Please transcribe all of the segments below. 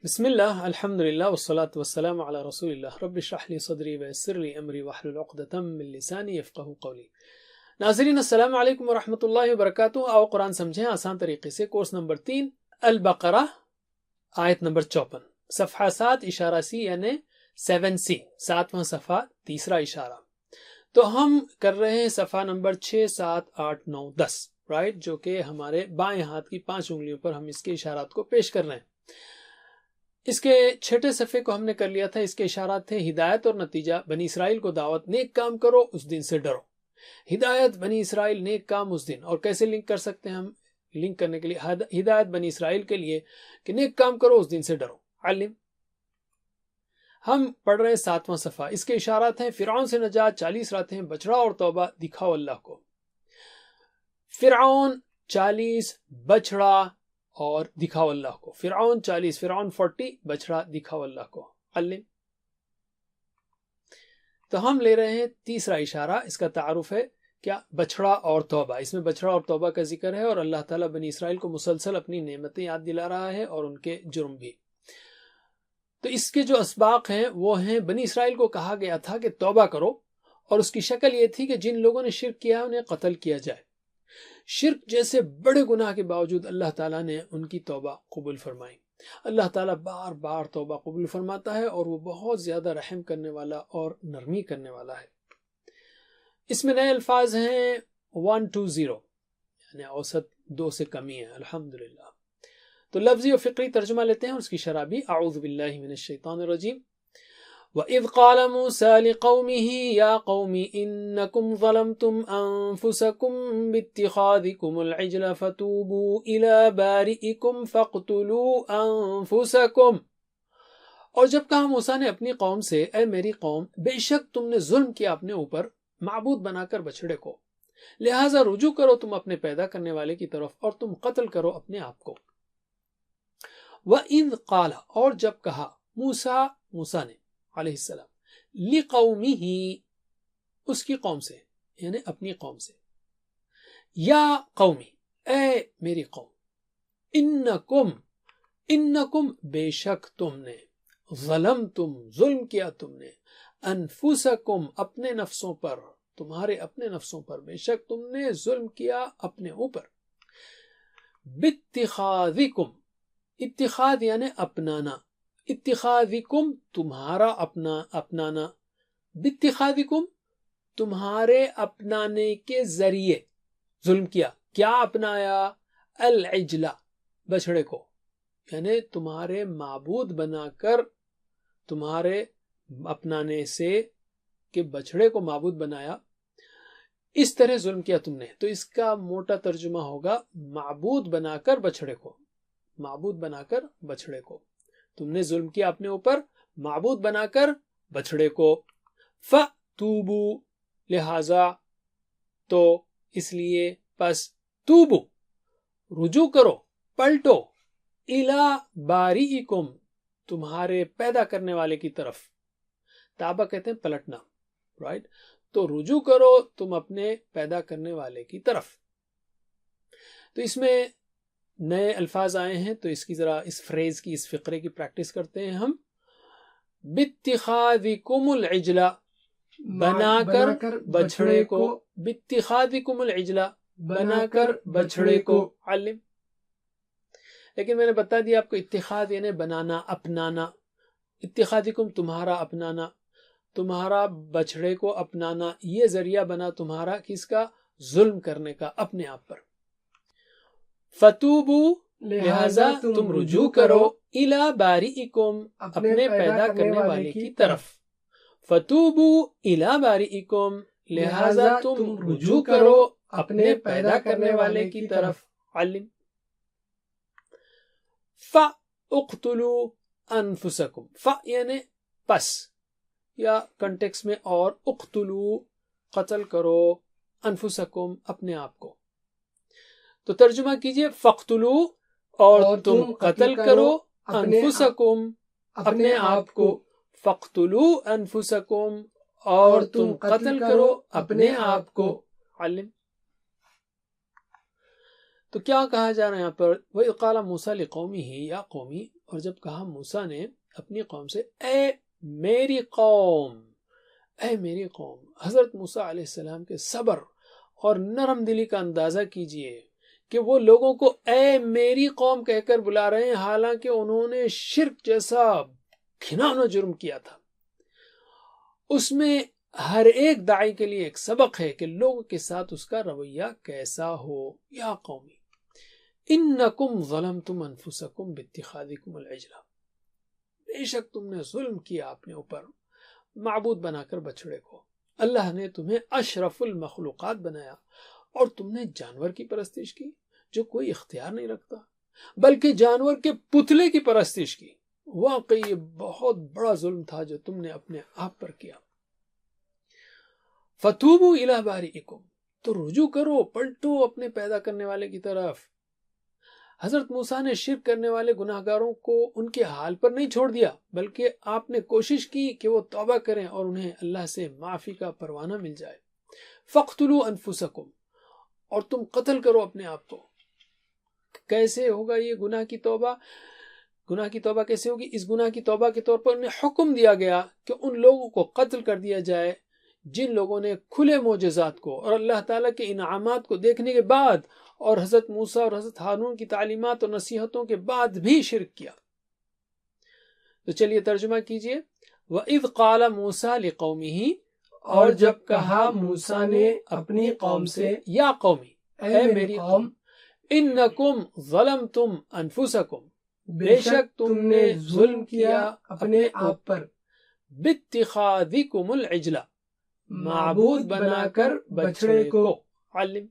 بسم اللہ الحمد للہ والصلاة والسلام علی رسول اللہ رب اشرح لی صدری ویسر لی امری واحلل عقدۃ من لسانی یفقہوا قولی۔ ناظرین السلام علیکم ورحمۃ اللہ وبرکاتہ۔ آؤ قرآن سمجھیں آسان طریقے سے۔ کورس نمبر 3 البقرہ آیت نمبر 54، صفحہ 7 اشارہ سی یعنی 7C، 7واں صفحہ تیسرا اشارہ۔ تو ہم کر رہے ہیں صفحہ نمبر 6، 7، 8، 9، 10 رائٹ، جو کہ ہمارے بائیں ہاتھ کی 5 انگلیوں پر ہم اس کے اشارات کو پیش کر رہے ہیں۔ اس کے چھٹے صفحے کو ہم نے کر لیا تھا۔ اس کے اشارات تھے ہدایت اور نتیجہ، بنی اسرائیل کو دعوت، نیک کام کرو اس دن سے ڈرو۔ ہدایت بنی اسرائیل، نیک کام اس دن۔ اور کیسے لنک کر سکتے ہیں ہم؟ لنک کرنے کے لیے ہدایت بنی اسرائیل کے لیے کہ نیک کام کرو اس دن سے ڈرو۔ علم ہم پڑھ رہے ہیں 7واں صفحہ۔ اس کے اشارات ہیں فرعون سے نجات، 40 راتیں، بچڑا اور توبہ، دکھاؤ اللہ کو۔ فرعون 40، بچڑا اور دکھاؤ اللہ کو۔ فرعون 40، فرعون 40، بچڑا دکھاؤ اللہ کو۔ علم تو ہم لے رہے ہیں تیسرا اشارہ، اس کا تعارف ہے کیا؟ بچڑا اور توبہ۔ اس میں بچڑا اور توبہ کا ذکر ہے، اور اللہ تعالیٰ بنی اسرائیل کو مسلسل اپنی نعمتیں یاد دلا رہا ہے اور ان کے جرم بھی۔ تو اس کے جو اسباق ہیں وہ ہیں، بنی اسرائیل کو کہا گیا تھا کہ توبہ کرو، اور اس کی شکل یہ تھی کہ جن لوگوں نے شرک کیا انہیں قتل کیا جائے۔ شرک جیسے بڑے گناہ کے باوجود اللہ تعالیٰ نے ان کی توبہ قبول فرمائی۔ اللہ تعالیٰ بار بار توبہ قبول فرماتا ہے، اور وہ بہت زیادہ رحم کرنے والا اور نرمی کرنے والا ہے۔ اس میں نئے الفاظ ہیں 120، یعنی اوسط 2 سے کمی ہے الحمدللہ۔ تو لفظی و فقری ترجمہ لیتے ہیں، اور اس کی شرح بھی۔ اعوذ باللہ من الشیطان الرجیم۔ وَإِذْ قَالَ مُوسَىٰ لِقَوْمِهِ يَا قَوْمِ إِنَّكُمْ ظَلَمْتُمْ أَنفُسَكُمْ بِاتِّخَاذِكُمُ الْعِجْلَ فَتُوبُوا إِلَىٰ بَارِئِكُمْ فَاقْتُلُوا أَنفُسَكُمْ۔ اور جب کہا موسیٰ نے اپنی قوم سے، اے میری قوم، بے شک تم نے ظلم کیا اپنے اوپر معبود بنا کر بچڑے کو، لہٰذا رجوع کرو تم اپنے پیدا کرنے والے کی طرف، اور تم قتل کرو اپنے آپ کو۔ وَإِذْ قَالَ اور جب کہا، موسیٰ نے علیہ السلام، لِقَوْمِهِ اس کی قوم سے، یعنی اپنی قوم سے، یا قومی اے میری قوم، انکم بے شک تم نے، ظلمتم ظلم کیا تم نے، انفسکم اپنے نفسوں پر، تمہارے اپنے نفسوں پر بے شک تم نے ظلم کیا اپنے اوپر، باتخاذکم اتخاذ یعنی اپنانا، اتخاذکم تمہارا اپنانا، باتخاذکم تمہارے اپنانے کے ذریعے ظلم کیا۔ کیا اپنایا؟ العجلہ بچڑے کو، یعنی تمہارے معبود بنا کر، تمہارے اپنانے سے کہ بچڑے کو معبود بنایا، اس طرح ظلم کیا تم نے۔ تو اس کا موٹا ترجمہ ہوگا معبود بنا کر بچڑے کو، معبود بنا کر بچڑے کو تم نے ظلم کیا اپنے اوپر، معبود بنا کر بچڑے کو۔ فَتُوبُوا لہذا تو اس لیے، پس توبو رجوع کرو، پلٹو، اِلَىٰ بَارِئِكُمْ تمہارے پیدا کرنے والے کی طرف۔ تابہ کہتے ہیں پلٹنا، رائٹ؟ تو رجوع کرو تم اپنے پیدا کرنے والے کی طرف۔ تو اس میں نئے الفاظ آئے ہیں، تو اس کی ذرا اس فریز کی، اس فقرے کی پریکٹس کرتے ہیں ہم۔ باتخاذکم العجلہ بنا کر بچڑے کو، باتخاذکم العجلہ بنا کر بچڑے کو۔ علم لیکن میں نے بتا دیا آپ کو، اتخاذ یعنی بنانا، اپنانا، اتخاذکم تمہارا اپنانا، تمہارا بچڑے کو اپنانا، یہ ذریعہ بنا تمہارا کس کا؟ ظلم کرنے کا اپنے آپ پر۔ فتوبو لہذا تم رجوع کرو، الی بارئکم اپنے پیدا کرنے والے کی طرف۔ فتوبو الی بارئکم لہذا تم رجوع کرو اپنے پیدا کرنے والے کی طرف۔ علم فاقتلوا انفسکم، یعنی پس، یا کنٹیکس میں اور، اقتلوا قتل کرو، انفسکم اپنے آپ کو۔ تو ترجمہ کیجئے، فقتلوا اور تم قتل کرو، انفسکم اپنے آپ کو، فقتلوا انفسکم اور تم قتل کرو اپنے آپ کو۔ علم تو کیا کہا جا رہا ہے یہاں پر؟ وَإِذْ قَالَ مُوسَىٰ لِقَوْمِهِ یا قومی، اور جب کہا موسیٰ نے اپنی قوم سے اے میری قوم، اے میری قوم، حضرت موسیٰ علیہ السلام کے صبر اور نرم دلی کا اندازہ کیجئے کہ وہ لوگوں کو اے میری قوم کہہ کر بلا رہے ہیں، حالانکہ انہوں نے شرک جیسا گھناؤنا جرم کیا تھا۔ اس میں ہر ایک داعی کے لیے ایک سبق ہے کہ لوگوں کے ساتھ اس کا رویہ کیسا ہو۔ یا قومی انکم ظلمتم انفسکم باتخاذکم العجل، بے شک تم نے ظلم کیا اپنے اوپر معبود بنا کر بچڑے کو۔ اللہ نے تمہیں اشرف المخلوقات بنایا اور تم نے جانور کی پرستش کی جو کوئی اختیار نہیں رکھتا، بلکہ جانور کے پتلے کی پرستش کی۔ واقعی یہ بہت بڑا ظلم تھا جو تم نے اپنے آپ پر کیا۔ فتوبوا الی بارئکم، تو رجوع کرو، پلٹو اپنے پیدا کرنے والے کی طرف۔ حضرت موسیٰ نے شرک کرنے والے گناہ گاروں کو ان کے حال پر نہیں چھوڑ دیا، بلکہ آپ نے کوشش کی کہ وہ توبہ کریں اور انہیں اللہ سے معافی کا پروانہ مل جائے۔ فاقتلوا انفسکم، اور تم قتل کرو اپنے آپ کو۔ کیسے ہوگا یہ گناہ کی توبہ؟ گناہ کی توبہ کیسے ہوگی؟ اس گناہ کی توبہ کے طور پر انہیں حکم دیا گیا کہ ان لوگوں کو قتل کر دیا جائے جن لوگوں نے کھلے معجزات کو اور اللہ تعالیٰ کے انعامات کو دیکھنے کے بعد اور حضرت موسیٰ اور حضرت ہارون کی تعلیمات اور نصیحتوں کے بعد بھی شرک کیا۔ تو چلیے ترجمہ کیجئے۔ وَإِذْ قَالَ مُوسَىٰ لِقَوْمِهِ، اور جب کہا موسیٰ نے اپنی قوم سے، یا قومی، اے میری قوم، انکم ظلمتم انفسکم، بے شک تم نے ظلم کیا اپنے آپ پر، باتخاذکم العجل، معبود بنا کر بچڑے کو، علم،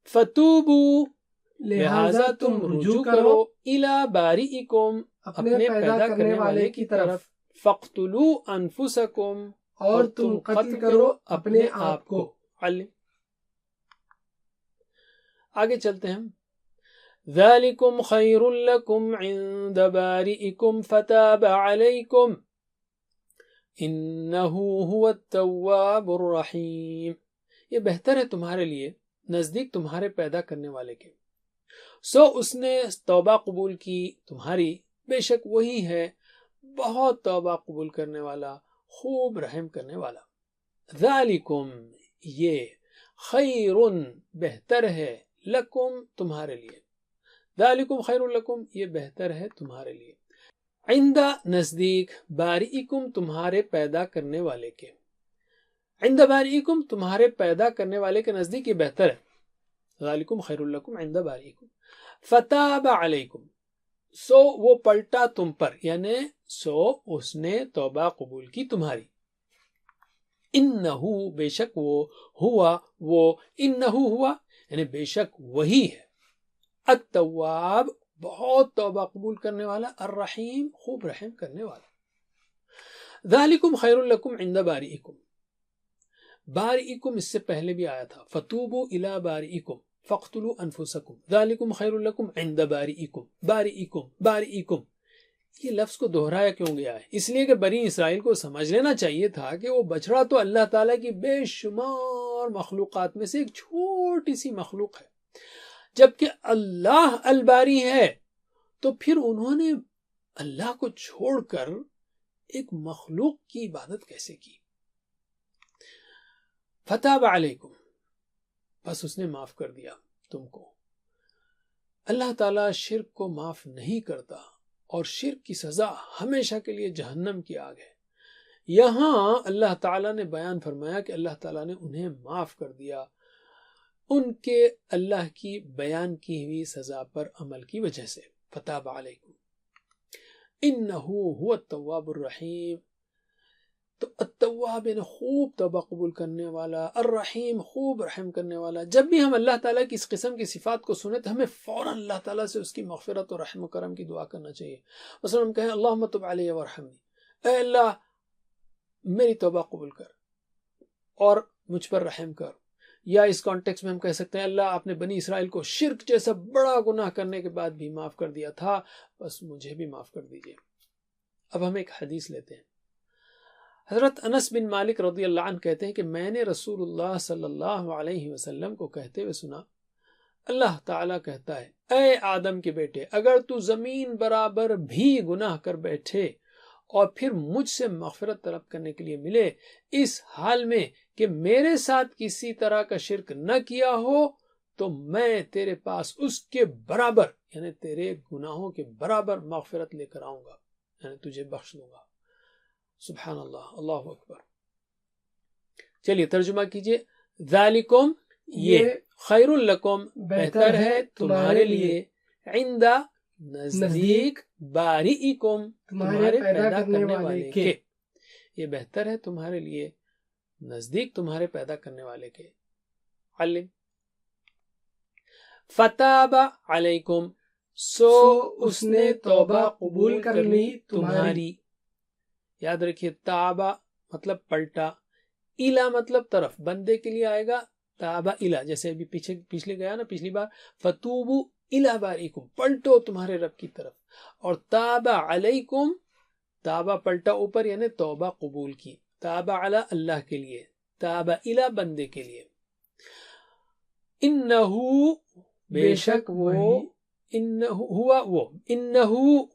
فتوبوا، لہذا تم رجوع کرو، الی بارئکم، اپنے پیدا کرنے والے کی طرف، فاقتلوا انفسکم، اور تم قتل کرو اپنے آپ کو، علم۔ آگے چلتے ہیں۔ ذالکم خیر لکم عند بارئکم فتاب علیکم انہ هو التواب الرحیم، یہ بہتر ہے تمہارے لیے نزدیک تمہارے پیدا کرنے والے کے، سو اس نے توبہ قبول کی تمہاری، بے شک وہی ہے بہت توبہ قبول کرنے والا، خوب رحم کرنے والا۔ ذالکم، یہ، خیر، بہتر ہے، لکم، تمہارے لیے، ذالکم خیر لکم، یہ بہتر ہے تمہارے لیے، عند، نزدیک، بارئکم، تمہارے پیدا کرنے والے کے، عند بارئکم، تمہارے پیدا کرنے والے کے نزدیک یہ بہتر ہے، ذالکم خیر لکم عند بارئکم، فتاب علیکم، سو وہ پلٹا تم پر، یعنی سو اس نے توبہ قبول کی تمہاری، انہو، بے شک وہ، ہوا، وہ، انہو ہوا، یعنی بے شک وہی ہے، التواب، بہت توبہ قبول کرنے والا، الرحیم، خوب رحم کرنے والا۔ ذالکم خیر لکم عند بارئکم، بارئکم اس سے پہلے بھی آیا تھا، فتوبوا الی بارئکم فاقتلوا انفسکم، ذالکم خیر لکم عند بارئکم، بارئکم، بارئکم، یہ لفظ کو دہرایا کیوں گیا ہے؟ اس لیے کہ بنی اسرائیل کو سمجھ لینا چاہیے تھا کہ وہ بچڑا تو اللہ تعالیٰ کی بے شمار مخلوقات میں سے ایک چھوٹی سی مخلوق ہے، جبکہ اللہ الباری ہے، تو پھر انہوں نے اللہ کو چھوڑ کر ایک مخلوق کی عبادت کیسے کی؟ فتاب علیکم، بس اس نے معاف کر دیا تم کو۔ اللہ تعالیٰ شرک کو معاف نہیں کرتا، اور شرک کی سزا ہمیشہ کے لیے جہنم کی آگ ہے۔ یہاں اللہ تعالیٰ نے بیان فرمایا کہ اللہ تعالیٰ نے انہیں معاف کر دیا ان کے اللہ کی بیان کی ہوئی سزا پر عمل کی وجہ سے۔ فتاب علیکم انہو هو التواب الرحیم، تو التواب یعنی خوب توبہ قبول کرنے والا، الرحیم، خوب رحم کرنے والا۔ جب بھی ہم اللہ تعالیٰ کی اس قسم کی صفات کو سنیں تو ہمیں فوراً اللہ تعالیٰ سے اس کی مغفرت اور رحم و کرم کی دعا کرنا چاہیے۔ مثلا ہم کہیں اللہم تب علیہ ورحمنی، اے اللہ میری توبہ قبول کر اور مجھ پر رحم کر، یا اس کانٹیکس میں ہم کہہ سکتے ہیں اللہ آپ نے بنی اسرائیل کو شرک جیسا بڑا گناہ کرنے کے بعد بھی معاف کر دیا تھا، بس مجھے بھی معاف کر دیجئے۔ اب ہم ایک حدیث لیتے ہیں۔ حضرت انس بن مالک رضی اللہ عنہ کہتے ہیں کہ میں نے رسول اللہ صلی اللہ علیہ وسلم کو کہتے ہوئے سنا، اللہ تعالیٰ کہتا ہے اے آدم کے بیٹے اگر تو زمین برابر بھی گناہ کر بیٹھے اور پھر مجھ سے مغفرت طلب کرنے کے لیے ملے اس حال میں کہ میرے ساتھ کسی طرح کا شرک نہ کیا ہو تو میں تیرے پاس اس کے برابر یعنی تیرے گناہوں کے برابر مغفرت لے کر آؤں گا، یعنی تجھے بخش دوں گا۔ سبحان اللہ، اللہ اکبر۔ چلیے ترجمہ کیجئے۔ ذالکم یہ خیر لکم بہتر ہے تمہارے لیے، عند نزدیک باریئکم تمہارے پیدا کرنے والے کے، یہ بہتر ہے تمہارے لیے نزدیک تمہارے پیدا کرنے والے کے۔ علم فتاب علیکم سو اس نے توبہ قبول کر لی تمہاری۔ یاد رکھیے تابا مطلب پلٹا، الا مطلب طرف، بندے کے لیے آئے گا تابا الا، جیسے ابھی پچھلے گیا نا پچھلی بار، فتوبو الا باریکم پلٹو تمہارے رب کی طرف، اور تابا علیکم تابا پلٹا اوپر یعنی توبہ قبول کی، تابا علی اللہ کے لیے، تابا الا بندے کے لیے۔ انہو بے شک وہ، انہو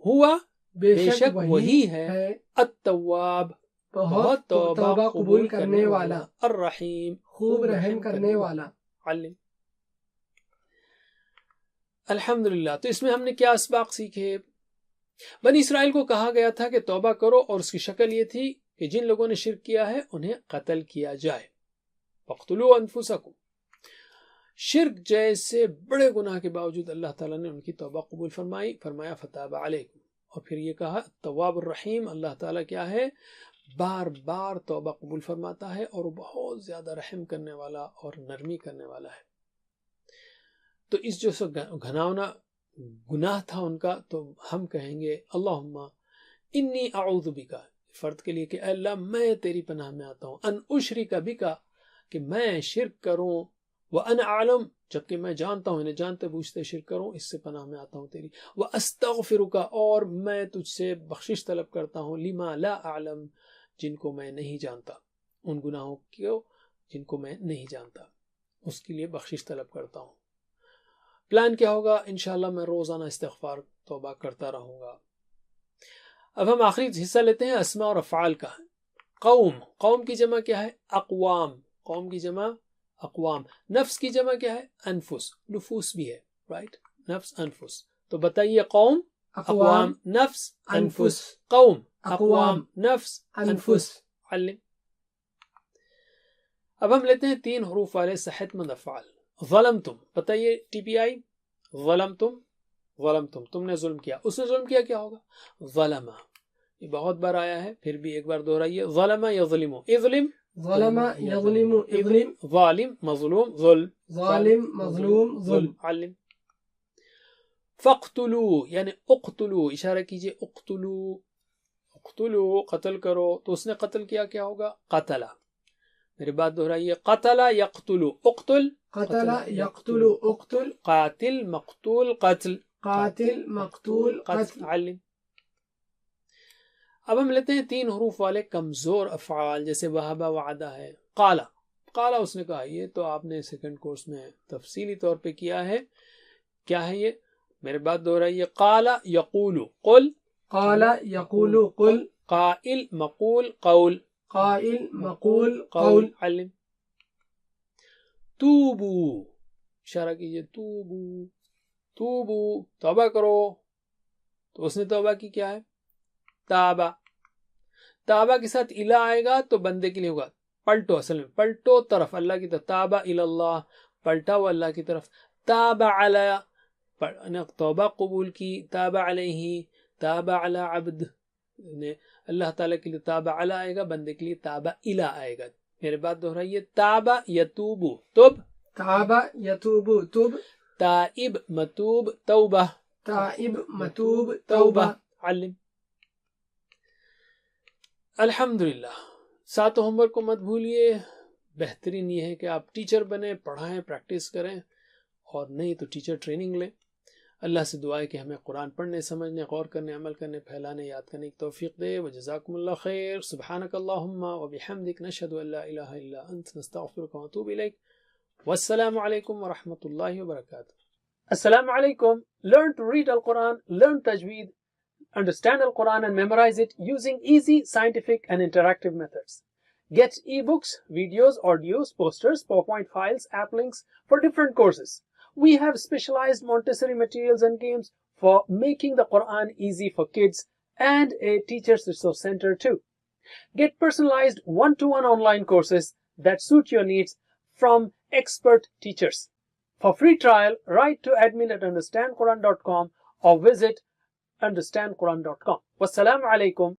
ہوا بے شک وہی ہے، التواب بہت توبہ قبول کرنے والا، الرحیم خوب رحم کرنے والا۔ علم الحمدللہ۔ تو اس میں ہم نے کیا اسباق سیکھے؟ بنی اسرائیل کو کہا گیا تھا کہ توبہ کرو، اور اس کی شکل یہ تھی کہ جن لوگوں نے شرک کیا ہے انہیں قتل کیا جائے، فاقتلوا انفسکم۔ شرک جیسے بڑے گناہ کے باوجود اللہ تعالیٰ نے ان کی توبہ قبول فرمائی، فرمایا فتاب علیکم، اور پھر یہ کہا التواب الرحیم، اللہ تعالیٰ کیا ہے؟ بار بار توبہ قبول فرماتا ہے، اور وہ بہت زیادہ رحم کرنے والا اور نرمی کرنے والا ہے۔ تو اس جو گھناؤنا گناہ تھا ان کا، تو ہم کہیں گے اللہم انی اعوذ بکا، فرد کے لیے کہ اے اللہ میں تیری پناہ میں آتا ہوں، ان اشرک بکا کہ میں شرک کروں، وَأَنَا أَعْلَمُ جبکہ میں جانتا ہوں، انہیں جانتے بوجھتے شرک کروں، اس سے پناہ میں آتا ہوں تیری، وَأَسْتَغْفِرُكَ اور میں تجھ سے بخشش طلب کرتا ہوں، لِمَا لَا أَعْلَمُ جن کو میں نہیں جانتا، ان گناہوں کو جن کو میں نہیں جانتا، اس کے لیے بخشش طلب کرتا ہوں۔ پلان کیا ہوگا؟ انشاءاللہ میں روزانہ استغفار توبہ کرتا رہوں گا۔ اب ہم آخری حصہ لیتے ہیں اسماء اور افعال کا۔ قوم، قوم کی جمع کیا ہے؟ اقوام، قوم کی جمع اقوام۔ نفس کی جمع کیا ہے؟ انفس، نفوس بھی ہے، رائٹ، نفس انفس۔ تو بتائیے قوم اقوام، نفس انفس، قوم اقوام، نفس انفس۔ علم اب ہم لیتے ہیں 3 حروف والے صحت مند افعال۔ ظلمتم، بتائیے ٹی پی آئی، ظلمتم، ظلمتم، تم نے ظلم کیا، اس نے ظلم کیا، کیا ہوگا؟ ظلم، یہ بہت بار آیا ہے، پھر بھی ایک بار دہرائیے، ظلم یظلم، اظلم ظلم یظلم، اظلم ظالم مظلوم، ظلم ظالم مظلوم، ظلم۔ علم فاقتلوا یعنی اقتلوا، اشارہ کیجئے، اقتلوا، اقتلوا قتل کرو، تو اس نے قتل کیا، کیا ہوگا؟ قتلا۔ میری بات دہرائیے، قتل یقتل، اقتل قتل یقتل، اقتل، قاتل مقتول قتل، قاتل مقتول قتل۔ علم اب ہم لیتے ہیں 3 حروف والے کمزور افعال، جیسے وہبہ، وعدہ ہے۔ قالا، قالا اس نے کہا، یہ تو آپ نے سیکنڈ کورس میں تفصیلی طور پہ کیا ہے، کیا ہے یہ؟ میرے بات دہرائیے، قالا یقول، قل، قال یقول، قل، قائل مقول قول، قائل مقول قول۔ علم توبو، اشارہ کیجئے، توبو، توبو توبہ کرو، تو اس نے توبہ کی، کیا ہے؟ تابا، تابا کے ساتھ الہ آئے گا تو بندے کے لیے ہوگا پلٹو، اصل میں پلٹو طرف، اللہ کی طرف، تابا اللہ، پلٹا ہوا اللہ کی طرف، تابا علی توبہ قبول کی، تابا علیہ، تابا علی عبد، اللہ تعالیٰ کے لیے تابا علی آئے گا، بندے کے لیے تابا الہ آئے گا۔ میرے بات دہرائیے، تابا یتوبو، تب، تابا یتوبو، تب، تائب متوب توبہ، تائب متوب توبہ۔ علم الحمدللہ۔ 7 ہوم ورک کو مت بھولیے، بہترین یہ ہے کہ آپ ٹیچر بنیں، پڑھائیں، پریکٹس کریں، اور نہیں تو ٹیچر ٹریننگ لیں۔ اللہ سے دعا ہے کہ ہمیں قرآن پڑھنے، سمجھنے، غور کرنے، عمل کرنے، پھیلانے، یاد کرنے کی توفیق دے۔ وجزاکم اللہ خیر۔ سبحانک اللہم وبحمدک، نشہد ان لا الہ الا انت، نستغفرک ونتوب الیک۔ Wassalamu alaikum wa rahmatullahi wa barakatuh. Assalamu alaikum. Learn to read Al-Quran, learn Tajweed, understand Al-Quran and memorize it using easy, scientific and interactive methods. Get ebooks, videos, audios, posters, PowerPoint files, app links for different courses. We have specialized Montessori materials and games for making the Quran easy for kids and a teacher's resource center too. Get personalized one-to-one online courses that suit your needs from expert teachers. For free trial, write to admin@understandquran.com or visit understandquran.com. Wassalamu alaikum